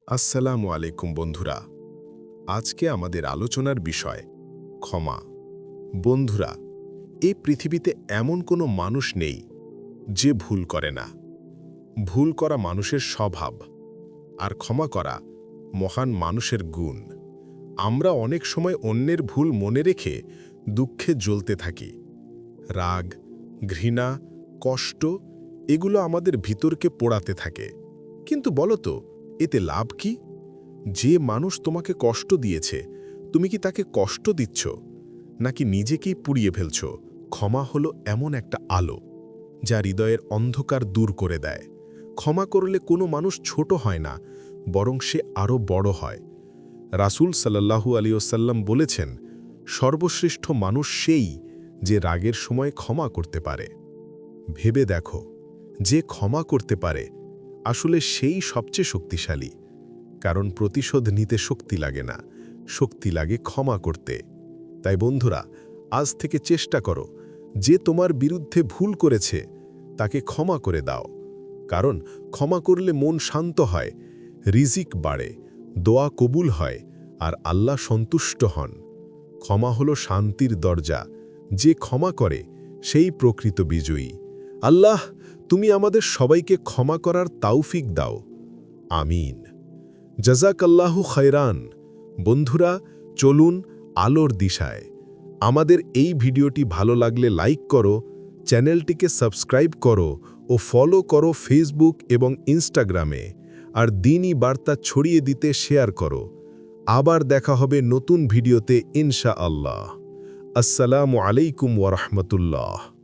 আসসালামু আলাইকুম বন্ধুরা। আজকে আমাদের আলোচনার বিষয় ক্ষমা। বন্ধুরা, এই পৃথিবীতে এমন কোনো মানুষ নেই যে ভুল করে না। ভুল করা মানুষের স্বভাব, আর ক্ষমা করা মহান মানুষের গুণ। আমরা অনেক সময় অন্যের ভুল মনে রেখে দুঃখে জ্বলতে থাকি। রাগ, ঘৃণা, কষ্ট এগুলো আমাদের ভিতরকে পোড়াতে থাকে। কিন্তু বলো তো, এতে লাভ কি? যে মানুষ তোমাকে কষ্ট দিয়েছে, তুমি কি তাকে কষ্ট দিচ্ছ, নাকি নিজেকেই পুড়িয়ে ফেলছ? ক্ষমা হলো এমন একটা আলো যা হৃদয়ের অন্ধকার দূর করে দেয়। ক্ষমা করলে কোনো মানুষ ছোট হয় না, বরং সে আরও বড় হয়। রাসূল সাল্লাল্লাহু আলাইহি ওয়াসাল্লাম বলেছেন, সর্বশ্রেষ্ঠ মানুষ সেই যে রাগের সময় ক্ষমা করতে পারে। ভেবে দেখো, যে ক্ষমা করতে পারে আসলে সেই সবচেয়ে শক্তিশালী। কারণ প্রতিশোধ নিতে শক্তি লাগে না, শক্তি লাগে ক্ষমা করতে। তাই বন্ধুরা, আজ থেকে চেষ্টা করো, যে তোমার বিরুদ্ধে ভুল করেছে তাকে ক্ষমা করে দাও। কারণ ক্ষমা করলে মন শান্ত হয়, রিজিক বাড়ে, দোয়া কবুল হয়, আর আল্লাহ সন্তুষ্ট হন। ক্ষমা হলো শান্তির দরজা। যে ক্ষমা করে সেই প্রকৃত বিজয়ী। আল্লাহ, তুমি আমাদের সবাইকে ক্ষমা করার তৌফিক দাও। আমিন। জাযাকাল্লাহু খায়রান। বন্ধুরা, চলুন আলোর দিশায়। আমাদের এই ভিডিওটি ভালো লাগলে লাইক করো, চ্যানেলটিকে সাবস্ক্রাইব করো ও ফলো করো ফেসবুক এবং ইনস্টাগ্রামে। আর দ্বীনি বার্তা ছড়িয়ে দিতে শেয়ার করো। আবার দেখা হবে নতুন ভিডিওতে ইনশাআল্লাহ। আসসালামু আলাইকুম ওয়া রাহমাতুল্লাহ।